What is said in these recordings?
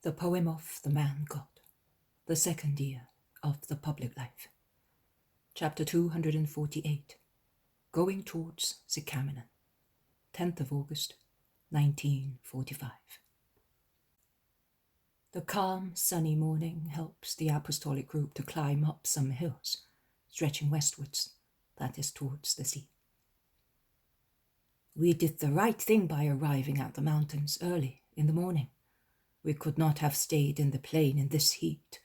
The poem of the man God, the second year of the public life. Chapter 248, Going towards Sicaminon, 10th of August, 1945. The calm, sunny morning helps the apostolic group to climb up some hills, stretching westwards, that is towards the sea. We did the right thing by arriving at the mountains early in the morning. We could not have stayed in the plain in this heat.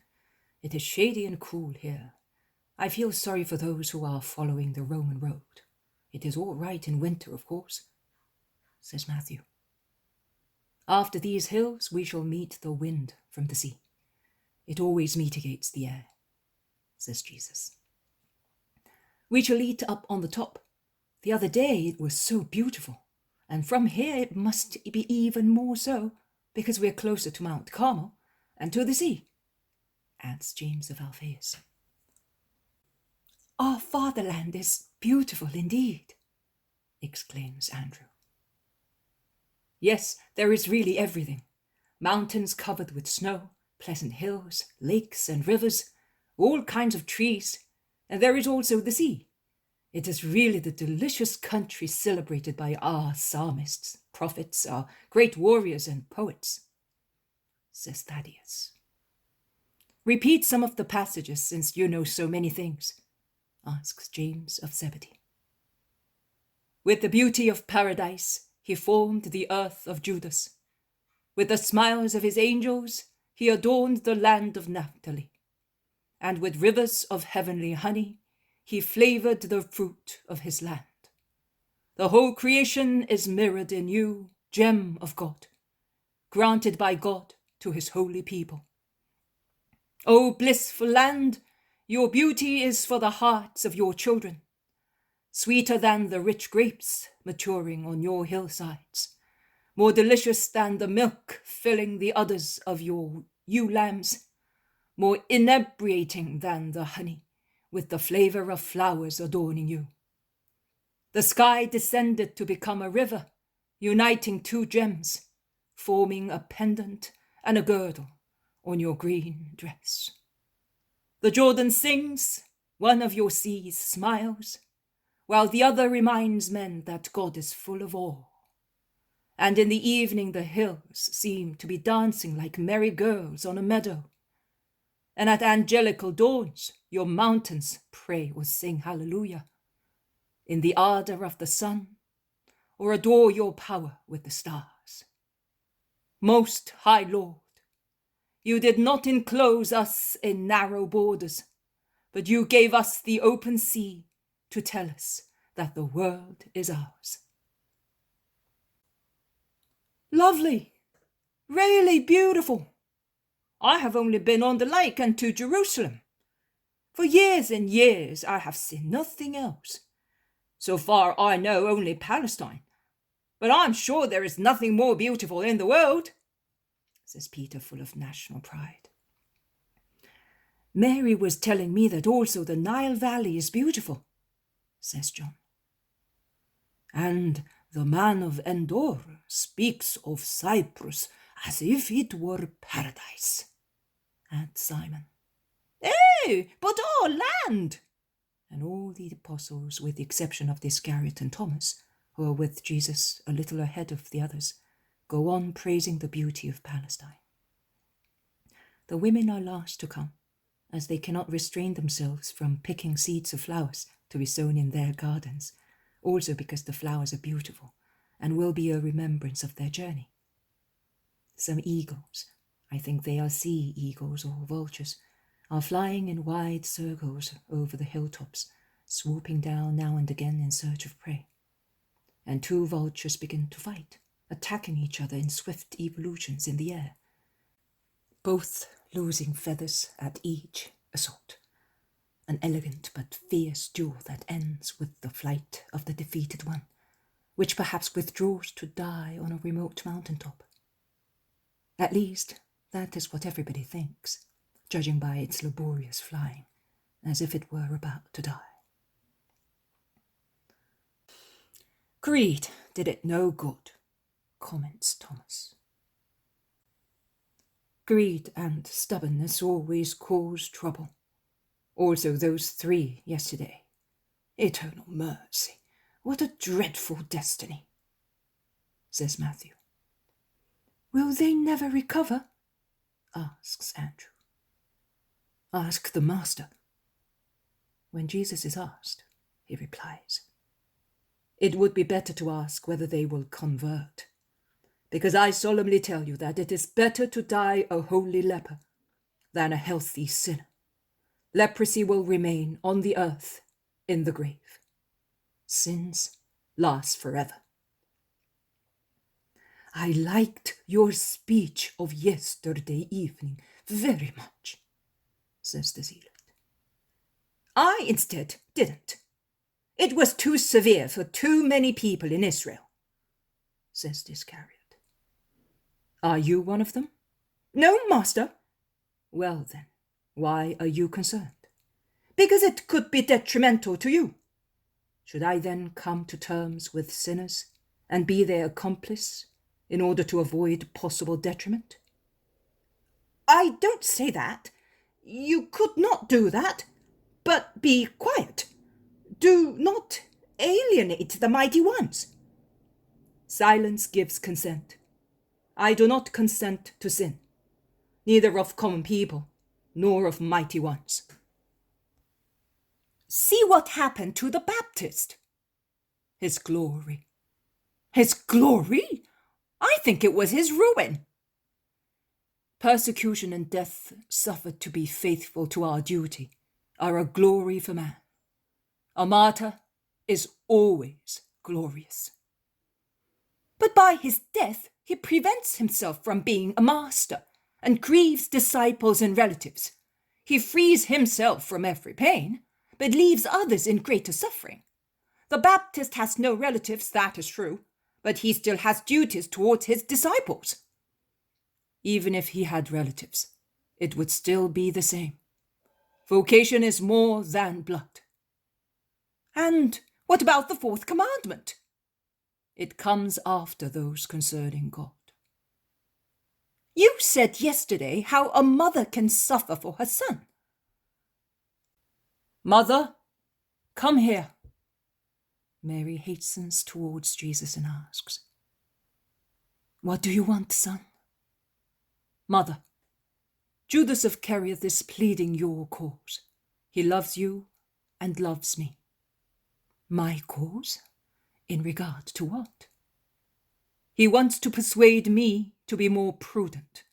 It is shady and cool here. I feel sorry for those who are following the Roman road. It is all right in winter, of course, says Matthew. After these hills we shall meet the wind from the sea. It always mitigates the air, says Jesus. We shall eat up on the top. The other day it was so beautiful, and from here it must be even more so, because we are closer to Mount Carmel and to the sea, adds James of Alphaeus. Our fatherland is beautiful indeed, exclaims Andrew. Yes, there is really everything. Mountains covered with snow, pleasant hills, lakes and rivers, all kinds of trees, and there is also the sea. It is really the delicious country celebrated by our psalmists, prophets, our great warriors and poets, says Thaddeus. Repeat some of the passages, since you know so many things, asks James of Zebedee. With the beauty of paradise, he formed the earth of Judas. With the smiles of his angels, he adorned the land of Naphtali. And with rivers of heavenly honey, he flavored the fruit of his land. The whole creation is mirrored in you, gem of God, granted by God to his holy people. O blissful land, your beauty is for the hearts of your children, sweeter than the rich grapes maturing on your hillsides, more delicious than the milk filling the udders of your ewe lambs, more inebriating than the honey, with the flavor of flowers adorning you. The sky descended to become a river, uniting two gems, forming a pendant and a girdle on your green dress. The Jordan sings, one of your seas smiles, while the other reminds men that God is full of awe. And in the evening the hills seem to be dancing like merry girls on a meadow. And at angelical dawns, your mountains pray or sing hallelujah, in the ardor of the sun, or adore your power with the stars. Most High Lord, you did not enclose us in narrow borders, but you gave us the open sea to tell us that the world is ours. Lovely, really beautiful. I have only been on the lake and to Jerusalem. For years and years I have seen nothing else. So far I know only Palestine. But I'm sure there is nothing more beautiful in the world, says Peter, full of national pride. Mary was telling me that also the Nile Valley is beautiful, says John. And the man of Endor speaks of Cyprus as if it were paradise, adds Simon. Oh, but our land! And all the apostles, with the exception of Iscariot and Thomas, who are with Jesus a little ahead of the others, go on praising the beauty of Palestine. The women are last to come, as they cannot restrain themselves from picking seeds of flowers to be sown in their gardens, also because the flowers are beautiful and will be a remembrance of their journey. Some eagles, I think they are sea eagles or vultures, are flying in wide circles over the hilltops, swooping down now and again in search of prey. And two vultures begin to fight, attacking each other in swift evolutions in the air, both losing feathers at each assault. An elegant but fierce duel that ends with the flight of the defeated one, which perhaps withdraws to die on a remote mountaintop. At least, that is what everybody thinks, judging by its laborious flying, as if it were about to die. Greed did it no good, comments Thomas. Greed and stubbornness always cause trouble. Also those 3 yesterday. Eternal mercy, what a dreadful destiny, says Matthew. Will they never recover? Asks Andrew. Ask the Master. When Jesus is asked, he replies, it would be better to ask whether they will convert, because I solemnly tell you that it is better to die a holy leper than a healthy sinner. Leprosy will remain on the earth in the grave. Sins last forever. I liked your speech of yesterday evening very much, says the zealot. I, instead, didn't. It was too severe for too many people in Israel, says the Iscariot. Are you one of them? No, Master. Well then, why are you concerned? Because it could be detrimental to you. Should I then come to terms with sinners and be their accomplice in order to avoid possible detriment? I don't say that. You could not do that. But be quiet. Do not alienate the mighty ones. Silence gives consent. I do not consent to sin, neither of common people, nor of mighty ones. See what happened to the Baptist. His glory. His glory? I think it was his ruin. Persecution and death suffered to be faithful to our duty are a glory for man. A martyr is always glorious. But by his death, he prevents himself from being a master and grieves disciples and relatives. He frees himself from every pain, but leaves others in greater suffering. The Baptist has no relatives, that is true, but he still has duties towards his disciples. Even if he had relatives, it would still be the same. Vocation is more than blood. And what about the 4th commandment? It comes after those concerning God. You said yesterday how a mother can suffer for her son. Mother, come here. Mary hastens towards Jesus and asks, What do you want, son? Mother, Judas of Kerioth is pleading your cause. He loves you and loves me. My cause? In regard to what? He wants to persuade me to be more prudent,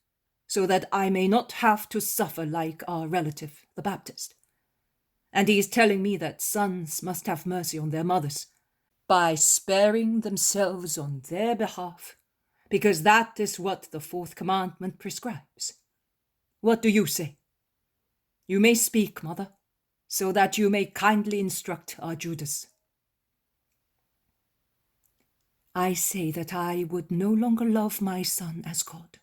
so that I may not have to suffer like our relative, the Baptist. And he is telling me that sons must have mercy on their mothers by sparing themselves on their behalf, because that is what the 4th commandment prescribes. What do you say? You may speak, mother, so that you may kindly instruct our Judas. I say that I would no longer love my son as God,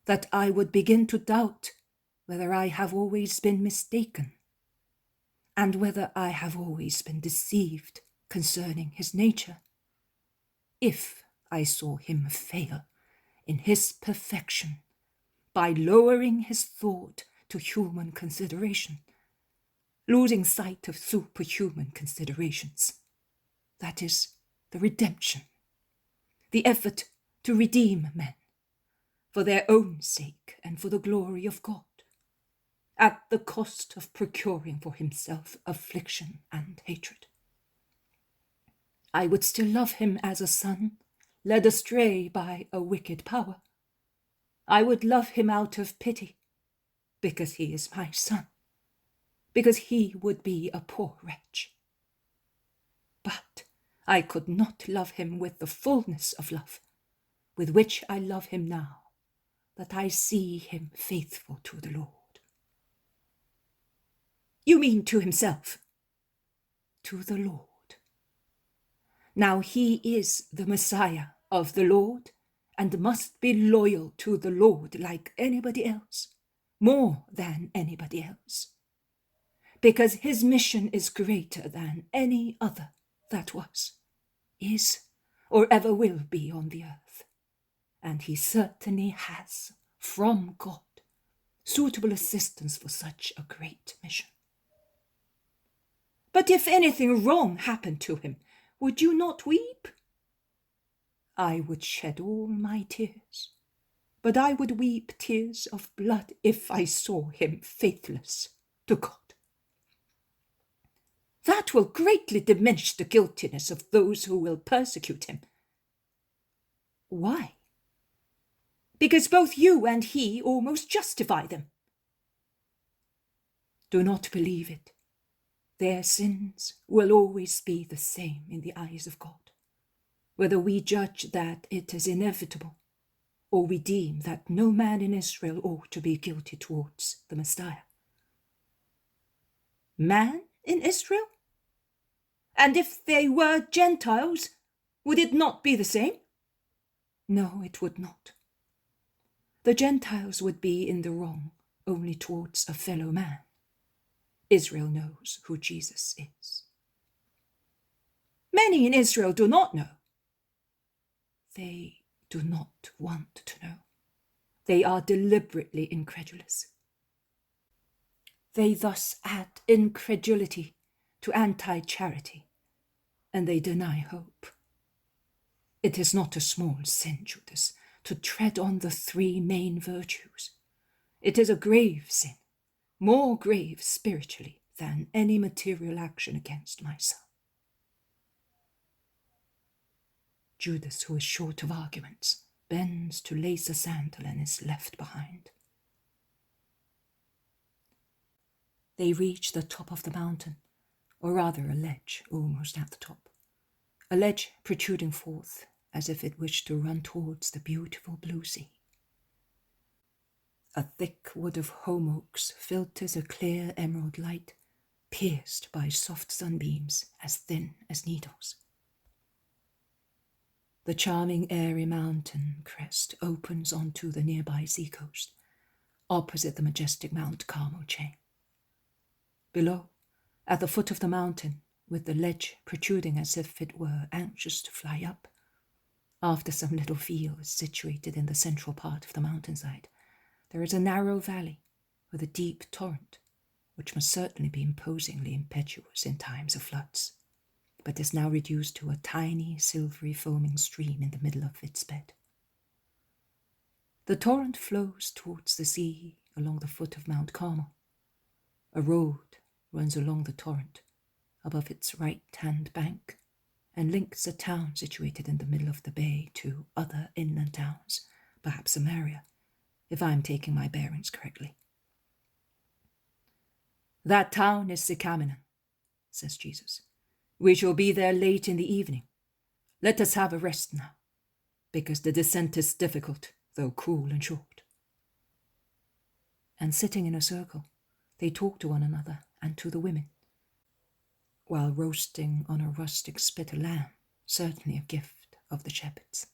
that I would begin to doubt whether I have always been mistaken, and whether I have always been deceived concerning his nature, if I saw him fail in his perfection by lowering his thought to human consideration, losing sight of superhuman considerations, that is, the redemption, the effort to redeem men, for their own sake and for the glory of God, at the cost of procuring for himself affliction and hatred. I would still love him as a son, led astray by a wicked power. I would love him out of pity, because he is my son, because he would be a poor wretch. But I could not love him with the fullness of love, with which I love him now, that I see him faithful to the Lord. You mean to himself? To the Lord. Now he is the Messiah of the Lord, and must be loyal to the Lord like anybody else, more than anybody else, because his mission is greater than any other that was, is, or ever will be on the earth, and he certainly has from God, suitable assistance for such a great mission. But if anything wrong happened to him, would you not weep? I would shed all my tears, but I would weep tears of blood if I saw him faithless to God. That will greatly diminish the guiltiness of those who will persecute him. Why? Because both you and he almost justify them. Do not believe it. Their sins will always be the same in the eyes of God, whether we judge that it is inevitable or we deem that no man in Israel ought to be guilty towards the Messiah. Man in Israel? And if they were Gentiles, would it not be the same? No, it would not. The Gentiles would be in the wrong only towards a fellow man. Israel knows who Jesus is. Many in Israel do not know. They do not want to know. They are deliberately incredulous. They thus add incredulity to anti-charity, and they deny hope. It is not a small sin, Judas, to tread on the three main virtues. It is a grave sin, more grave spiritually than any material action against myself. Judas, who is short of arguments, bends to lace a sandal and is left behind. They reach the top of the mountain, or rather a ledge almost at the top, a ledge protruding forth as if it wished to run towards the beautiful blue sea. A thick wood of holm oaks filters a clear emerald light, pierced by soft sunbeams as thin as needles. The charming airy mountain crest opens onto the nearby seacoast, opposite the majestic Mount Carmel chain. Below, at the foot of the mountain, with the ledge protruding as if it were anxious to fly up, after some little fields situated in the central part of the mountainside, there is a narrow valley with a deep torrent, which must certainly be imposingly impetuous in times of floods, but is now reduced to a tiny, silvery, foaming stream in the middle of its bed. The torrent flows towards the sea along the foot of Mount Carmel. A road runs along the torrent, above its right-hand bank, and links a town situated in the middle of the bay to other inland towns, perhaps Samaria, if I am taking my bearings correctly. That town is Sicaminon, says Jesus. We shall be there late in the evening. Let us have a rest now, because the descent is difficult, though cool and short. And sitting in a circle, they talk to one another and to the women, while roasting on a rustic spit a lamb, certainly a gift of the shepherds.